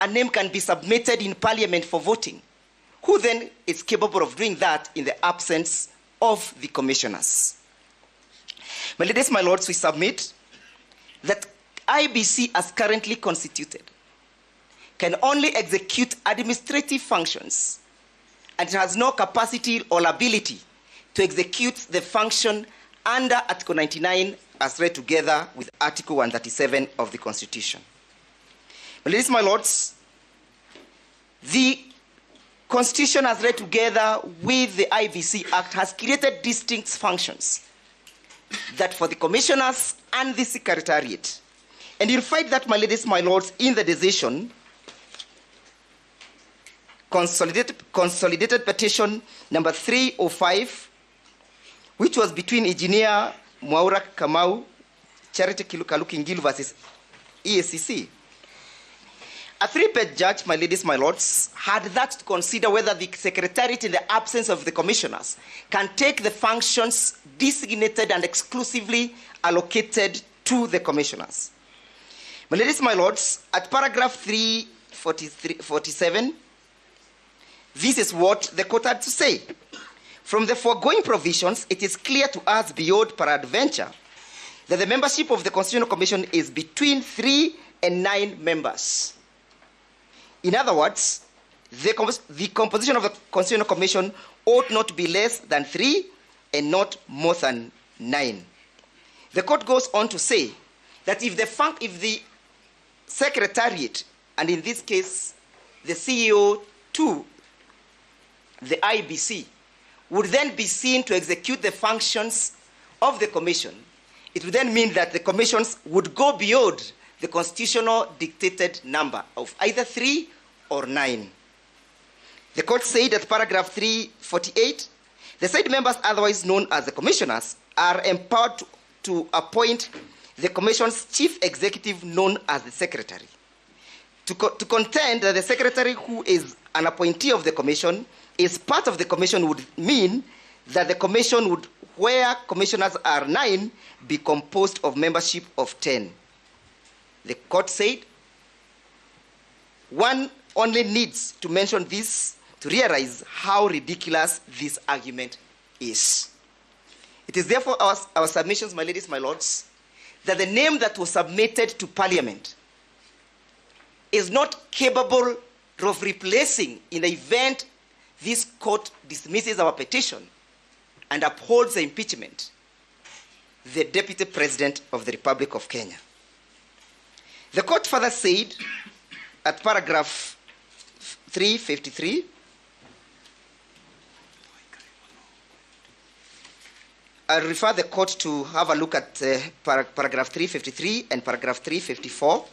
a name can be submitted in Parliament for voting, who then is capable of doing that in the absence of the commissioners? My ladies, my lords, we submit that IBC, as currently constituted, can only execute administrative functions and it has no capacity or ability to execute the function under Article 99 as read together with Article 137 of the Constitution. My ladies, my lords, the Constitution as read together with the IBC Act has created distinct functions that for the commissioners and the secretariat. And you'll find that, my ladies, my lords, in the decision, consolidated petition number 305, which was between Engineer Mwaura Kamau, Charity Kalukingilu versus EACC. A three-page judge, my ladies, my lords, had that to consider whether the secretariat, in the absence of the commissioners, can take the functions designated and exclusively allocated to the commissioners. My ladies, my lords, at paragraph 347, this is what the court had to say. From the foregoing provisions, it is clear to us beyond peradventure that the membership of the Constitutional Commission is between 3 and 9 members. In other words, the composition of the Constitutional Commission ought not be less than 3 and not more than 9. The court goes on to say that if the secretariat, and in this case, the CEO to the IBC, would then be seen to execute the functions of the commission, it would then mean that the commissions would go beyond the constitutional dictated number of either 3 or 9. The court said at paragraph 348, the said members, otherwise known as the commissioners, are empowered to appoint the commission's chief executive, known as the secretary. To contend that the secretary, who is an appointee of the commission, is part of the commission would mean that the commission would, where commissioners are 9, be composed of membership of 10. The court said one only needs to mention this to realize how ridiculous this argument is. It is therefore our submissions, my ladies, my lords, that the name that was submitted to Parliament is not capable of replacing, in the event this court dismisses our petition and upholds the impeachment, the Deputy President of the Republic of Kenya. The court further said at paragraph 353, I refer the court to have a look at paragraph 353 and paragraph 354.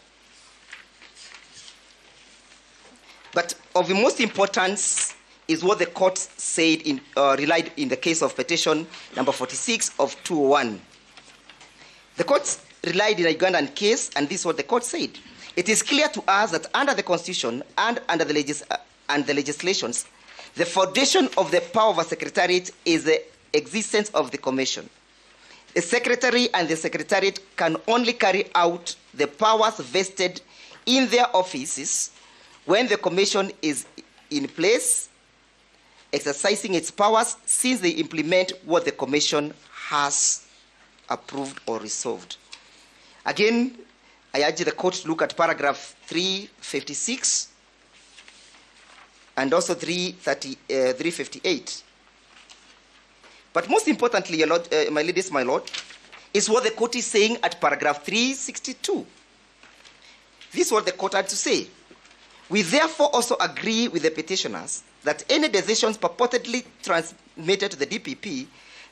But of the most importance is what the court said relied in the case of petition number 46 of 201. The court relied in a Ugandan case, and this is what the court said. It is clear to us that under the Constitution and under the legislations, the foundation of the power of a secretariat is the existence of the commission. The secretary and the secretariat can only carry out the powers vested in their offices when the commission is in place, exercising its powers, since they implement what the commission has approved or resolved. Again, I urge the court to look at paragraph 356 and also 358. But most importantly, my ladies, my lord, is what the court is saying at paragraph 362. This is what the court had to say. We therefore also agree with the petitioners that any decisions purportedly transmitted to the DPP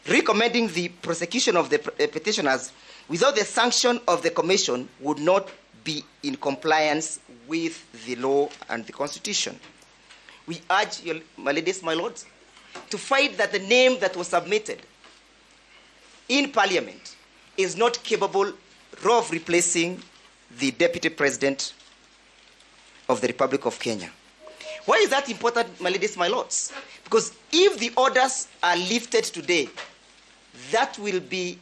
recommending the prosecution of the petitioners without the sanction of the commission would not be in compliance with the law and the Constitution. We urge you, my ladies, my lords, to find that the name that was submitted in Parliament is not capable of replacing the Deputy President of the Republic of Kenya. Why is that important, my ladies, my lords? Because if the orders are lifted today, that will be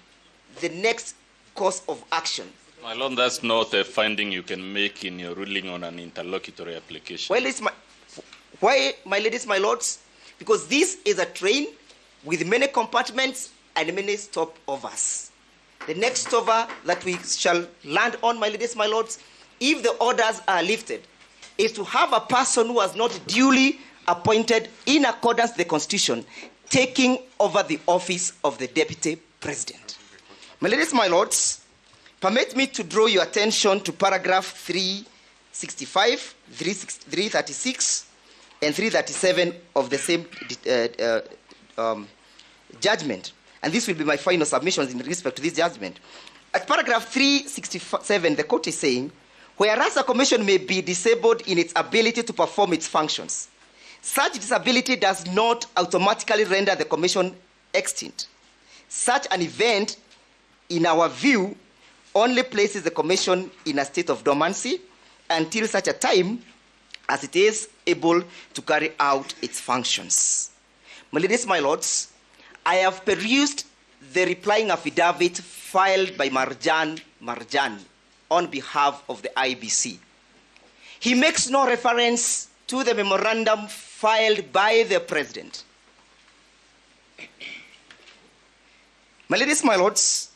the next course of action My Lord, that's not a finding you can make in your ruling on an interlocutory application. Well, why, my ladies, my lords? Because this is a train with many compartments and many stopovers. The next stopover that we shall land on, my ladies, my lords, if the orders are lifted, is to have a person who was not duly appointed in accordance with the Constitution taking over the office of the Deputy President. My ladies, my lords, permit me to draw your attention to paragraph 365, 336, and 337 of the same judgment. And this will be my final submissions in respect to this judgment. At paragraph 367, the court is saying, whereas a commission may be disabled in its ability to perform its functions, such disability does not automatically render the commission extinct. Such an event, in our view, only places the commission in a state of dormancy until such a time as it is able to carry out its functions. My ladies, my lords, I have perused the replying affidavit filed by Marjan on behalf of the IBC. He makes no reference to the memorandum filed by the President. My ladies, my lords,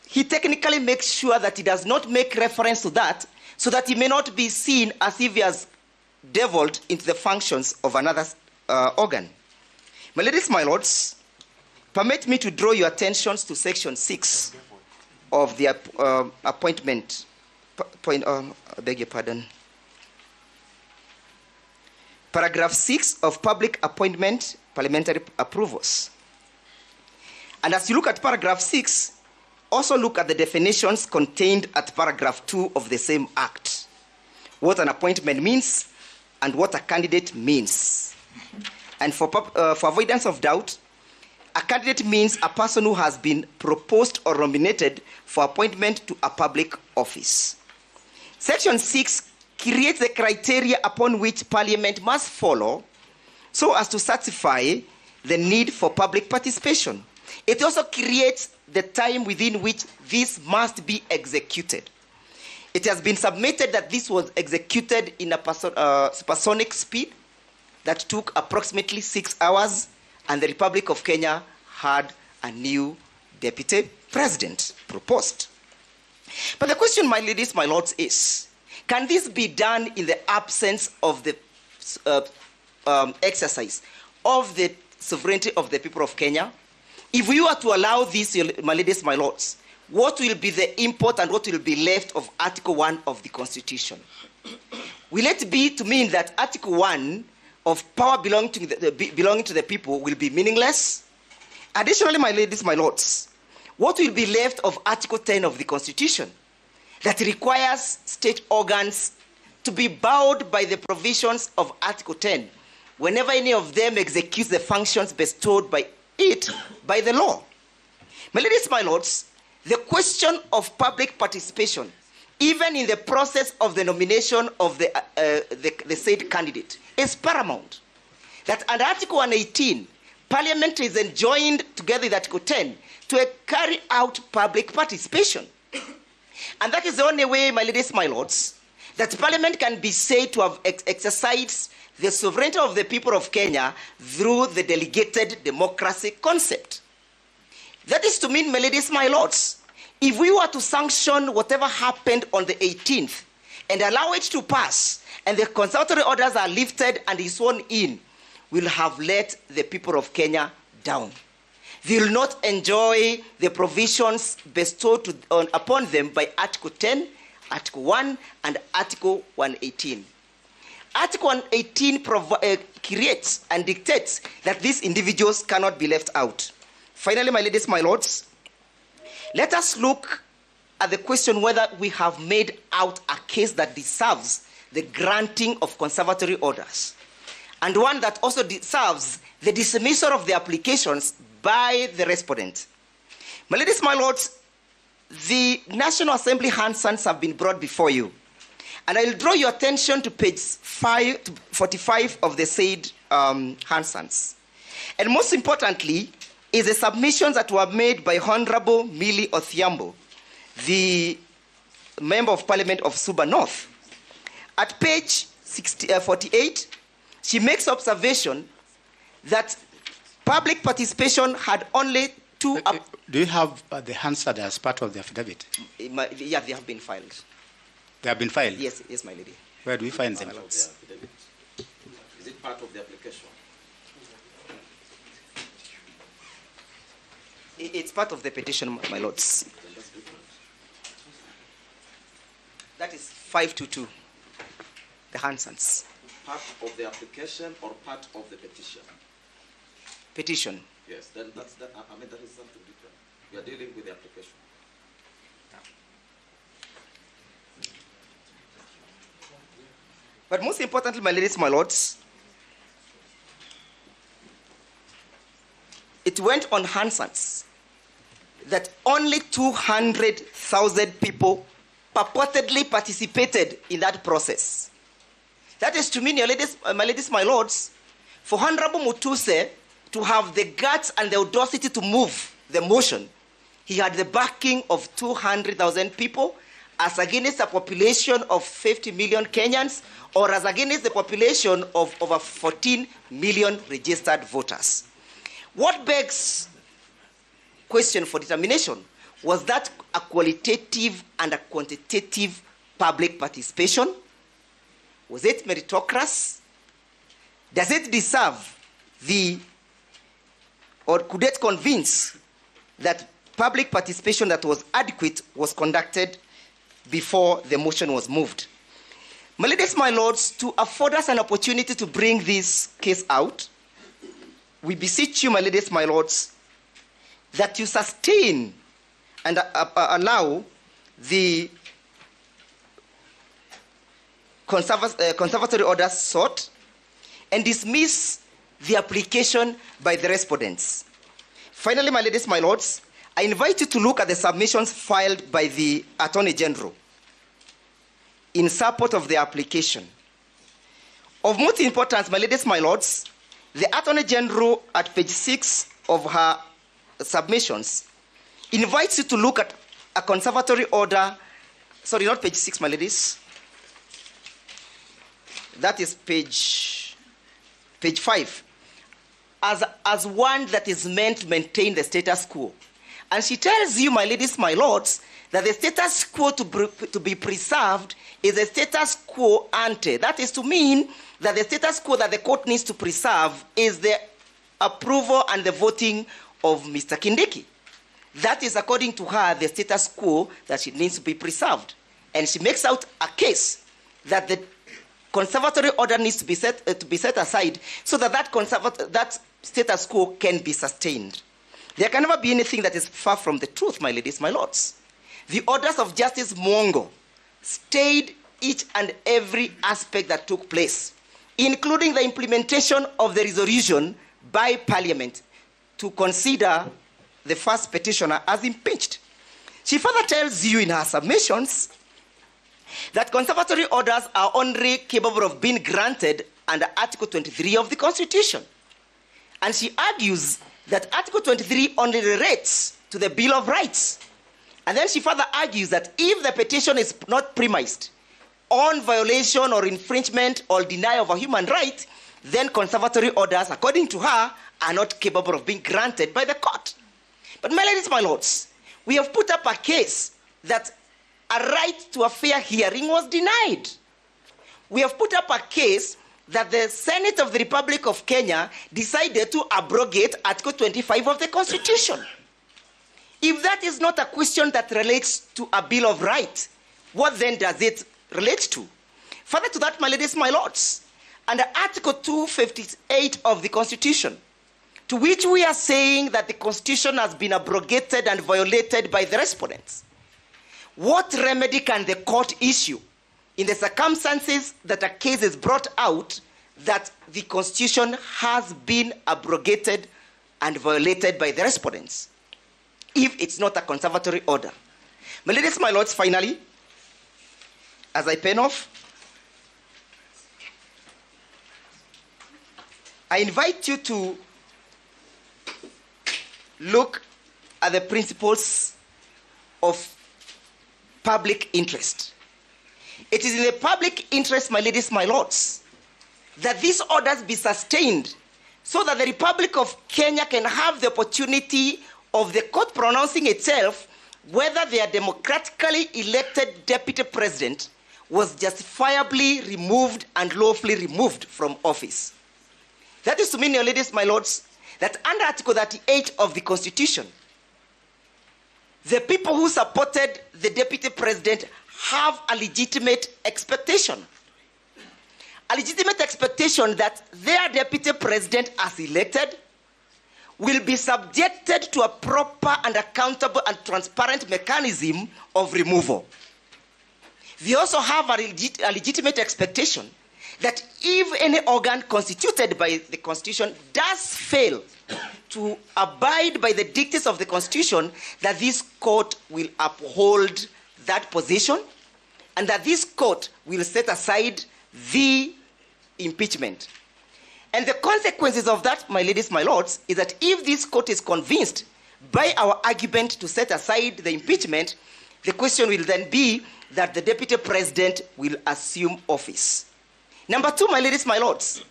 he technically makes sure that he does not make reference to that so that he may not be seen as if he has delved into the functions of another organ. My ladies, my lords, permit me to draw your attentions to section 6 of the appointment point. I beg your pardon. Paragraph 6 of public appointment parliamentary approvals. And as you look at paragraph 6, also look at the definitions contained at paragraph 2 of the same act. What an appointment means and what a candidate means. And for avoidance of doubt, a candidate means a person who has been proposed or nominated for appointment to a public office. Section 6 creates the criteria upon which Parliament must follow so as to satisfy the need for public participation. It also creates the time within which this must be executed. It has been submitted that this was executed in a supersonic speed that took approximately 6 hours, and the Republic of Kenya had a new deputy president proposed. But the question, my ladies, my lords, is, can this be done in the absence of the exercise of the sovereignty of the people of Kenya? If we were to allow this, my ladies, my lords, what will be the import and what will be left of Article 1 of the Constitution? Will it be to mean that Article 1 of power belonging to the people will be meaningless? Additionally, my ladies, my lords, what will be left of Article 10 of the Constitution that requires state organs to be bound by the provisions of Article 10 whenever any of them executes the functions bestowed by it by the law? My ladies, my lords, the question of public participation, even in the process of the nomination of the said candidate, is paramount. That under Article 118, Parliament is enjoined together with Article 10 to carry out public participation. And that is the only way, my ladies, my lords, that Parliament can be said to have exercised the sovereignty of the people of Kenya through the delegated democracy concept. That is to mean, my ladies, my lords, if we were to sanction whatever happened on the 18th and allow it to pass, and the conservatory orders are lifted and is sworn in, we'll have let the people of Kenya down. They will not enjoy the provisions bestowed upon them by Article 10, Article 1, and Article 118. Article 118 creates and dictates that these individuals cannot be left out. Finally, my ladies, my lords, let us look at the question whether we have made out a case that deserves the granting of conservatory orders, and one that also deserves the dismissal of the applications by the respondent. My ladies, my lords, the National Assembly handsets have been brought before you. And I will draw your attention to page 45 of the said handsets. And most importantly, is the submissions that were made by Honorable Millie Othiambo, the Member of Parliament of Suba North. At page 48, she makes observation that public participation had only two... Do you have the answer as part of the affidavit? Yeah, they have been filed. They have been filed? Yes, yes, my lady. Where do we find them? Is it part of the application? It's part of the petition, my lords. That is 522, the Hansons. Part of the application or part of the petition? Petition. Yes, then that's that. I mean, that is something different. We are dealing with the application. But most importantly, my ladies, my lords, it went on Hansons that only 200,000 people purportedly participated in that process. That is to mean, my ladies, my lords, for Honorable Mutuse to have the guts and the audacity to move the motion, he had the backing of 200,000 people as against a population of 50 million Kenyans, or as against the population of over 14 million registered voters. What begs question for determination, was that a qualitative and a quantitative public participation? Was it meritocracy? Does it deserve or could it convince that public participation that was adequate was conducted before the motion was moved? My ladies, my lords, to afford us an opportunity to bring this case out, we beseech you, my ladies, my lords, that you sustain and allow the conservatory orders sought and dismiss the application by the respondents. Finally, my ladies, my lords, I invite you to look at the submissions filed by the Attorney General in support of the application. Of most importance, my ladies, my lords, the Attorney General at page 6 of her submissions invites you to look at a conservatory order, sorry, not page 6, my ladies. That is page 5, as one that is meant to maintain the status quo. And she tells you, my ladies, my lords, that the status quo to be preserved is a status quo ante. That is to mean that the status quo that the court needs to preserve is the approval and the voting of Mr. Kindiki. That is, according to her, the status quo that she needs to be preserved. And she makes out a case that the conservatory order needs to be set aside so that that status quo can be sustained. There can never be anything that is far from the truth, my ladies, my lords. The orders of Justice Mwongo stayed each and every aspect that took place, including the implementation of the resolution by Parliament to consider the first petitioner as impeached. She further tells you in her submissions that conservatory orders are only capable of being granted under Article 23 of the Constitution. And she argues that Article 23 only relates to the Bill of Rights. And then she further argues that if the petition is not premised on violation or infringement or denial of a human right, then conservatory orders, according to her, are not capable of being granted by the court. But my ladies, my lords, we have put up a case that a right to a fair hearing was denied. We have put up a case that the Senate of the Republic of Kenya decided to abrogate Article 25 of the Constitution. If that is not a question that relates to a Bill of Rights, what then does it relate to? Further to that, my ladies, my lords, under Article 258 of the Constitution, to which we are saying that the Constitution has been abrogated and violated by the respondents, what remedy can the court issue in the circumstances that a case is brought out that the Constitution has been abrogated and violated by the respondents, if it's not a conservatory order? My ladies, my lords, finally, as I pen off, I invite you to look at the principles of public interest. It is in the public interest, my ladies, my lords, that these orders be sustained so that the Republic of Kenya can have the opportunity of the court pronouncing itself whether their democratically elected deputy president was justifiably removed and lawfully removed from office. That is to mean, your ladies, my lords, that under Article 38 of the Constitution, the people who supported the deputy president have a legitimate expectation. A legitimate expectation that their deputy president, as elected, will be subjected to a proper and accountable and transparent mechanism of removal. They also have a legitimate expectation that if any organ constituted by the Constitution does fail to abide by the dictates of the Constitution, that this court will uphold that position and that this court will set aside the impeachment. And the consequences of that, my ladies, my lords, is that if this court is convinced by our argument to set aside the impeachment, the question will then be that the deputy president will assume office. Number two, my ladies, my lords,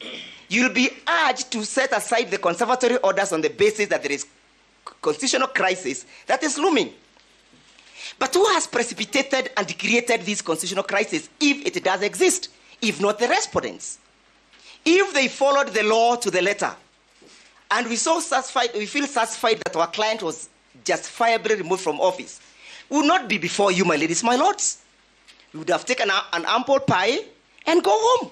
you'll be urged to set aside the conservatory orders on the basis that there is constitutional crisis that is looming. But who has precipitated and created this constitutional crisis, if it does exist, if not the respondents? If they followed the law to the letter, and we feel satisfied that our client was justifiably removed from office, we would not be before you, my ladies, my lords. We would have taken an ample pie and go home.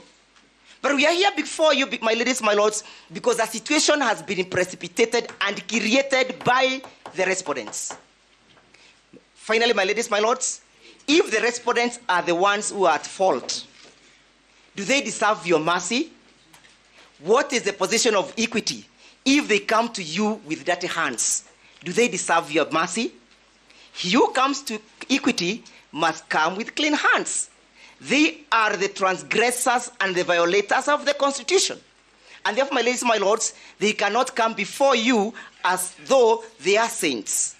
But we are here before you, my ladies, my lords, because the situation has been precipitated and created by the respondents. Finally, my ladies, my lords, if the respondents are the ones who are at fault, do they deserve your mercy? What is the position of equity if they come to you with dirty hands? Do they deserve your mercy? He who comes to equity must come with clean hands. They are the transgressors and the violators of the Constitution. And therefore, my ladies, my lords, they cannot come before you as though they are saints.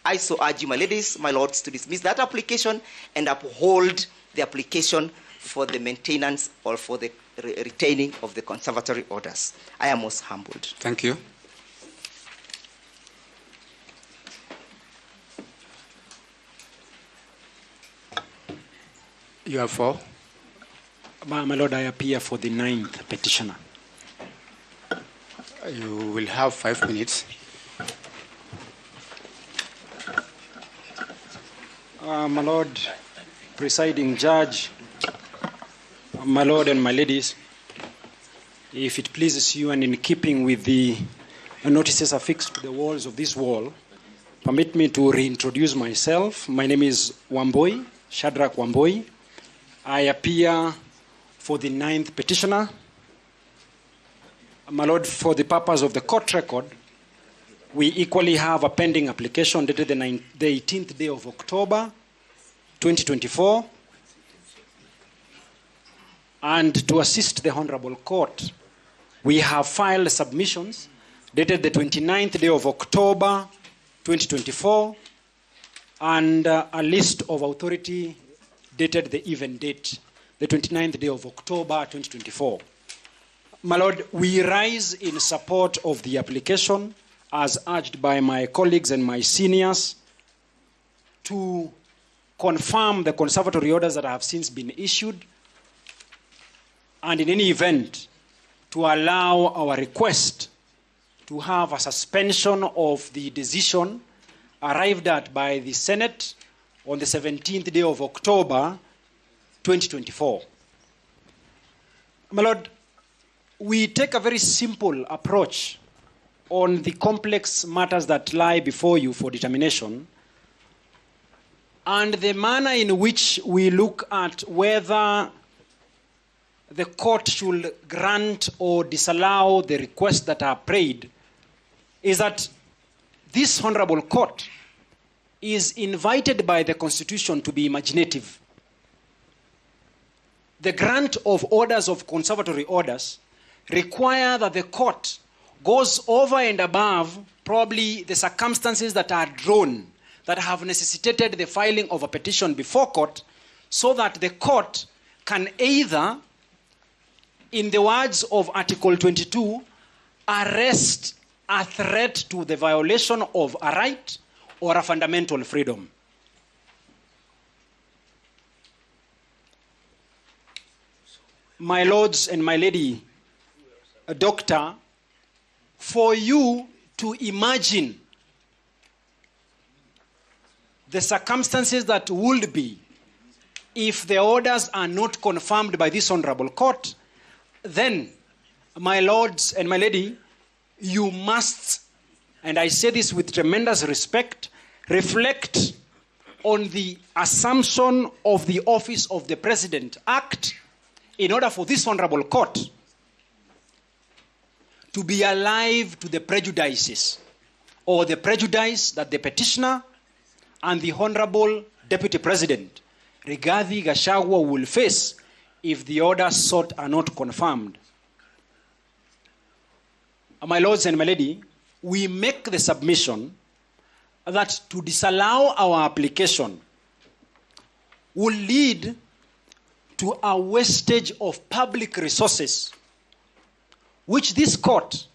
I so urge you, my ladies, my lords, to dismiss that application and uphold the application for the maintenance or for the retaining of the conservatory orders. I am most humbled. Thank you. You have four. My Lord, I appear for the 9th petitioner. You will have 5 minutes. My Lord, presiding judge, my Lord and my ladies, if it pleases you and in keeping with the notices affixed to the walls of this wall, permit me to reintroduce myself. My name is Wamboi, Shadrach Wamboi. I appear for the 9th petitioner. My Lord, for the purpose of the court record, we equally have a pending application dated the 18th day of October, 2024. And to assist the Honorable Court, we have filed submissions dated the 29th day of October, 2024, and a list of authority dated the even date, the 29th day of October, 2024. My Lord, we rise in support of the application as urged by my colleagues and my seniors to confirm the conservatory orders that have since been issued, and in any event, to allow our request to have a suspension of the decision arrived at by the Senate on the 17th day of October, 2024. My Lord, we take a very simple approach on the complex matters that lie before you for determination, and the manner in which we look at whether the court should grant or disallow the requests that are prayed is that this honorable court is invited by the Constitution to be imaginative. The grant of orders of conservatory orders require that the court goes over and above probably the circumstances that are drawn that have necessitated the filing of a petition before court, so that the court can either, in the words of Article 22, arrest a threat to the violation of a right or a fundamental freedom. My lords and my lady, doctor, for you to imagine the circumstances that would be if the orders are not confirmed by this honorable court, then, my lords and my lady, you must, and I say this with tremendous respect, reflect on the assumption of the Office of the President Act in order for this honorable court to be alive to the prejudices or the prejudice that the petitioner and the Honorable Deputy President Rigathi Gachagua will face if the orders sought are not confirmed. My lords and my lady, we make the submission that to disallow our application will lead to a wastage of public resources, which this court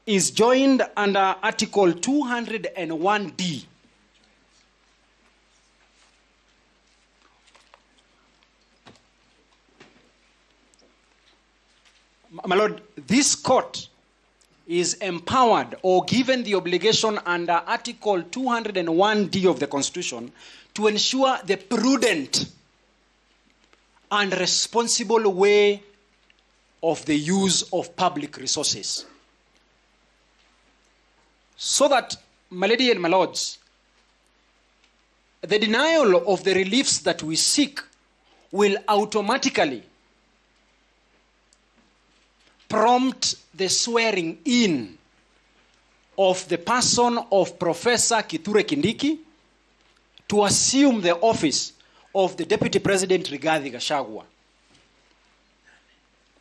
is joined under Article 201D. My lord, this court is empowered or given the obligation under Article 201D of the Constitution to ensure the prudent and responsible way of the use of public resources. So that, my lady and my lords, the denial of the reliefs that we seek will automatically prompt the swearing in of the person of Professor Kithure Kindiki to assume the office of the Deputy President Rigathi Gachagua.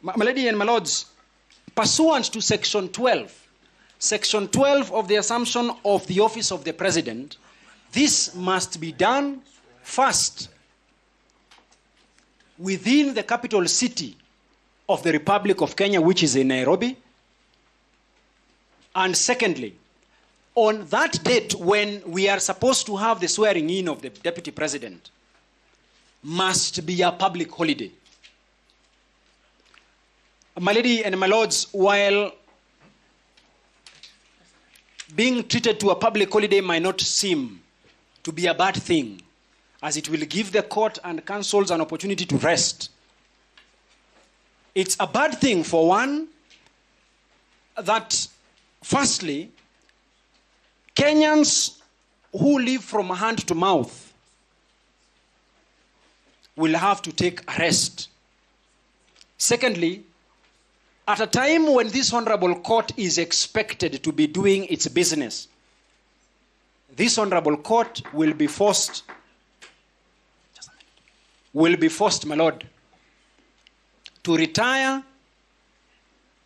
My lady and my lords, pursuant to Section 12 of the assumption of the office of the President, this must be done first within the capital city of the Republic of Kenya, which is in Nairobi. And secondly, on that date when we are supposed to have the swearing in of the Deputy President, must be a public holiday. My lady and my lords, while being treated to a public holiday might not seem to be a bad thing, as it will give the court and councils an opportunity to rest, it's a bad thing, for one, that firstly, Kenyans who live from hand to mouth will have to take a rest. Secondly, at a time when this honorable court is expected to be doing its business, this honorable court will be forced, my lord, to retire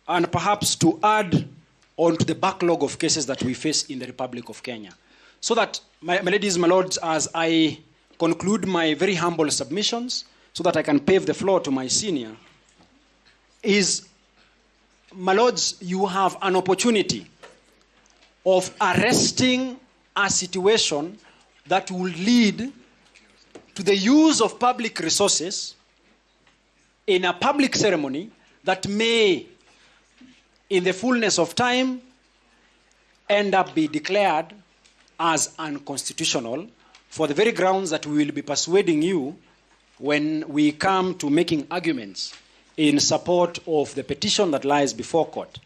and perhaps to add on to the backlog of cases that we face in the Republic of Kenya. So that, my ladies, my lords, as I conclude my very humble submissions, so that I can pave the floor to my senior, is, my lords, you have an opportunity of arresting a situation that will lead to the use of public resources in a public ceremony that may, in the fullness of time, end up be declared as unconstitutional for the very grounds that we will be persuading you when we come to making arguments in support of the petition that lies before court.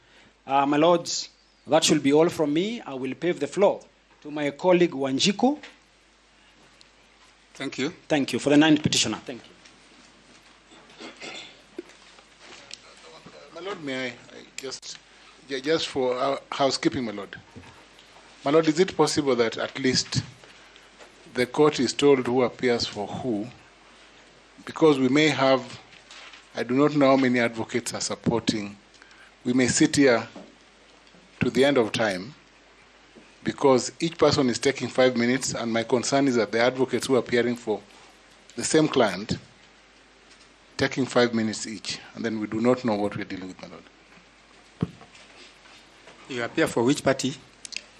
My lords, that should be all from me. I will pave the floor to my colleague Wanjiku. Thank you. Thank you. For the ninth petitioner. Thank you. My lord, may I just for housekeeping, my lord. My lord, is it possible that at least the court is told who appears for who? Because we may have, I do not know how many advocates are supporting. We may sit here to the end of time because each person is taking 5 minutes, and my concern is that the advocates who are appearing for the same client taking 5 minutes each, and then we do not know what we're dealing with, my lord. You appear for which party?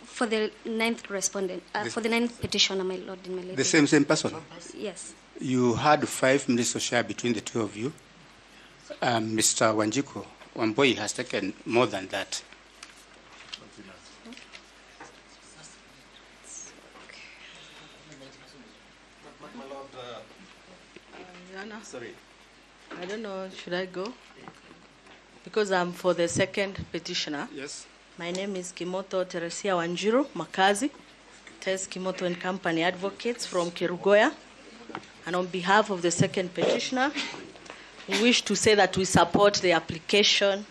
For the 9th respondent, for the 9th petitioner, my lord and my lady. The same person? Yes. You had 5 minutes to share between the two of you. Mr. Wanjiku, Wamboi has taken more than that. My lord, Yana, sorry. I don't know, should I go? Because I'm for the second petitioner. Yes. My name is Kimoto Teresia Wanjiru, Makazi, Tess Kimoto and Company Advocates from Kirugoya. And on behalf of the second petitioner, we wish to say that we support the application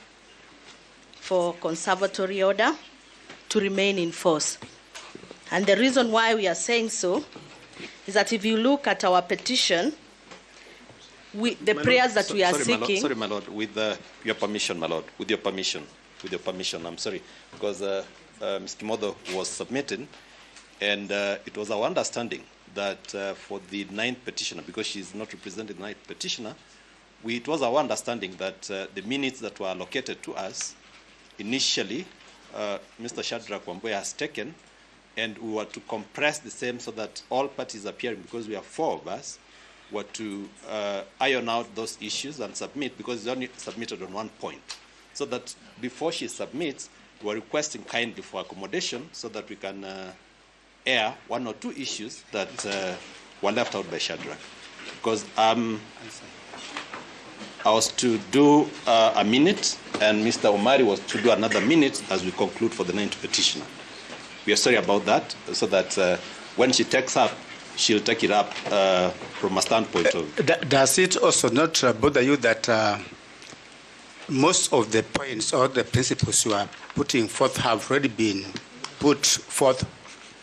for conservatory order to remain in force. And the reason why we are saying so is that if you look at our petition, the prayers that we are seeking... Sorry, my lord, with your permission, my lord, with your permission, I'm sorry, because Ms. Kimodo was submitting, and it was our understanding that for the 9th petitioner, because she's not representing the 9th petitioner, it was our understanding that the minutes that were allocated to us, initially, Mr. Shadrach Wamboi has taken, and we were to compress the same so that all parties appearing, because we have 4 of us, were to iron out those issues and submit, because it's only submitted on one point. So that before she submits, we're requesting kindly for accommodation so that we can air 1 or 2 issues that were left out by Shadrach. Because I was to do a minute, and Mr. Omari was to do another minute as we conclude for the 9th petitioner. We are sorry about that, so that when she takes up, she'll take it up from a standpoint of... Does it also not bother you that most of the points or the principles you are putting forth have already been put forth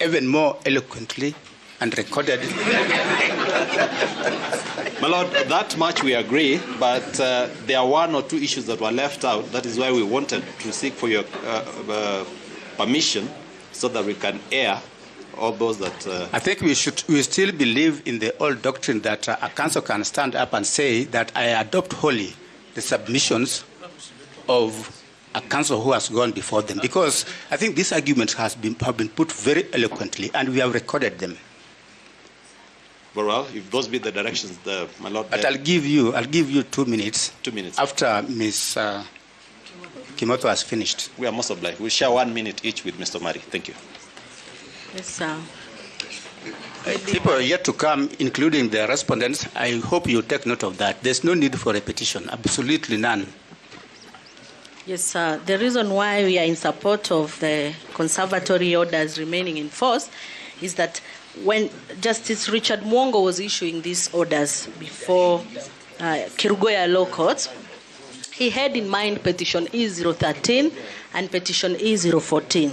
even more eloquently and recorded? My lord, that much we agree, but there are 1 or 2 issues that were left out. That is why we wanted to seek for your permission so that we can air all those that... I think we still believe in the old doctrine that a council can stand up and say that I adopt wholly the submissions of a council who has gone before them, because I think these arguments have been put very eloquently, and we have recorded them. Very well, if those be the directions, my lord... But I'll give you 2 minutes. 2 minutes. After Ms. Kimoto has finished. We are most obliged. We'll share 1 minute each with Mr. Mari. Thank you. Yes, sir. People are yet to come, including the respondents. I hope you take note of that. There's no need for repetition, absolutely none. Yes, sir. The reason why we are in support of the conservatory orders remaining in force is that when Justice Richard Mwongo was issuing these orders before Kirugoya Law Courts, he had in mind petition E013 and petition E014.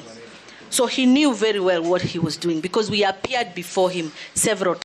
So he knew very well what he was doing, because we appeared before him several times.